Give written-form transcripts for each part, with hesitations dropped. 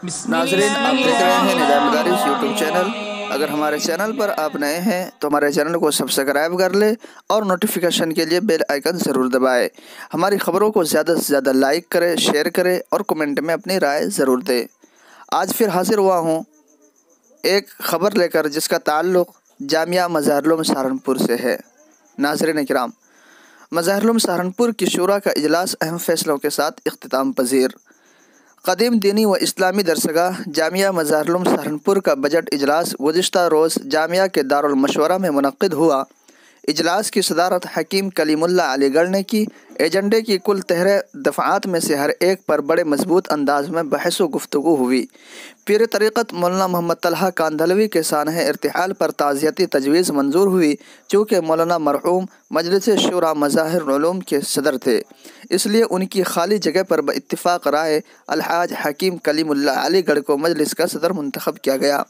ناظرین، آپ دیکھ رہے ہیں نظام مدارس یوٹیوب چینل۔ اگر ہمارے چینل پر آپ نئے ہیں تو ہمارے چینل کو سبسکرائب کر لیں اور نوٹیفیکیشن کے لیے بیل آئیکن ضرور دبائیں۔ ہماری خبروں کو زیادہ سے زیادہ لائک کریں، شیئر کریں اور کمنٹ میں اپنی رائے ضرور دیں۔ آج پھر حاضر ہوا ہوں ایک خبر لے کر جس کا تعلق جامعہ مظاہر علوم سہارنپور سے ہے۔ ناظرین کرام، مظاہر علوم سہارنپور کی شورا کا اجلاس اہم فیصلوں کے ساتھ اختتام پذیر۔ قدیم دینی و اسلامی درسگاہ جامعہ مظاہر علوم سہارنپور کا بجٹ اجلاس گزشتہ روز جامعہ کے دارالمشورہ میں منعقد ہوا۔ اجلاس کی صدارت حکیم کلیم اللہ علی گڑھ نے کی۔ ایجنڈے کی کل 13 دفعات میں سے ہر ایک پر بڑے مضبوط انداز میں بحث و گفتگو ہوئی۔ پیر طریقت مولانا محمد طلحہ کاندھلوی کے سانحہ ارتحال پر تعزیتی تجویز منظور ہوئی، چونکہ مولانا مرحوم مجلس شورا مظاہر علوم کے صدر تھے، اس لیے ان کی خالی جگہ پر باتفاق رائے الحاج حکیم کلیم اللہ علی گڑھ کو مجلس کا صدر منتخب کیا گیا۔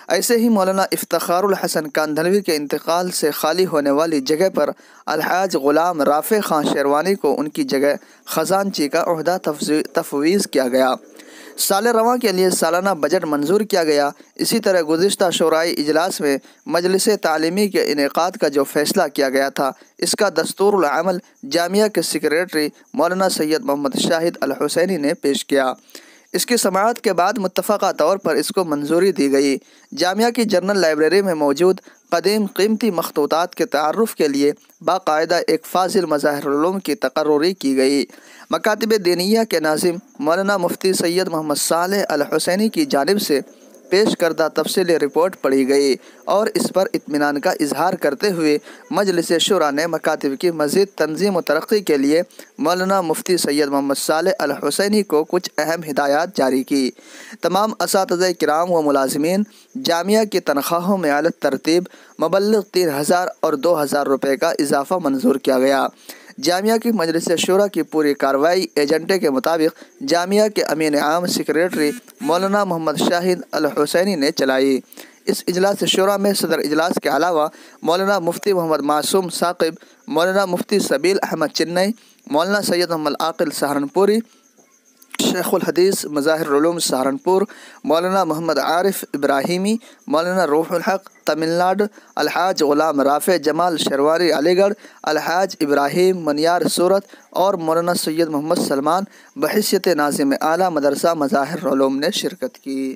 ایسے ہی مولانا افتخار الحسن کاندھلوی کے انتقال سے خالی ہونے والی جگہ پر الحاج غلام رافع خان شیروانی کو ان کی جگہ خزانچی کا عہدہ تفویض کیا گیا۔ سال رواں کے لیے سالانہ بجٹ منظور کیا گیا۔ اسی طرح گزشتہ شورائی اجلاس میں مجلس تعلیمی کے انعقاد کا جو فیصلہ کیا گیا تھا، اس کا دستور العمل جامعہ کے سیکریٹری مولانا سید محمد شاہد الحسینی نے پیش کیا۔ اس کی سماعت کے بعد متفقہ طور پر اس کو منظوری دی گئی۔ جامعہ کی جنرل لائبریری میں موجود قدیم قیمتی مخطوطات کے تعارف کے لیے باقاعدہ ایک فاضل مظاہر علوم کی تقرری کی گئی۔ مکاتب دینیہ کے ناظم مولانا مفتی سید محمد صالح الحسینی کی جانب سے پیش کردہ تفصیلی رپورٹ پڑھی گئی اور اس پر اطمینان کا اظہار کرتے ہوئے مجلس شورا نے مکاتب کی مزید تنظیم و ترقی کے لیے مولانا مفتی سید محمد صالح الحسینی کو کچھ اہم ہدایات جاری کی۔ تمام اساتذہ کرام و ملازمین جامعہ کی تنخواہوں میں اعلیٰ ترتیب مبلغ 3000 اور 2000 روپے کا اضافہ منظور کیا گیا۔ جامعہ کی مجلس شورا کی پوری کارروائی ایجنڈے کے مطابق جامعہ کے امین عام سیکریٹری مولانا محمد شاہد الحسینی نے چلائی۔ اس اجلاس شورا میں صدر اجلاس کے علاوہ مولانا مفتی محمد معصوم ثاقب، مولانا مفتی سبیل احمد چنئی، مولانا سید محمد عاقل سہارنپوری، شیخ الحدیث مظاہر علوم سہارنپور، مولانا محمد عارف ابراہیمی، مولانا روح الحق تمل ناڈو، الحاج غلام رافع جمال شیروانی علی گڑھ، الحاج ابراہیم منیار سورت اور مولانا سید محمد سلمان بحیثیت ناظم اعلیٰ مدرسہ مظاہر علوم نے شرکت کی۔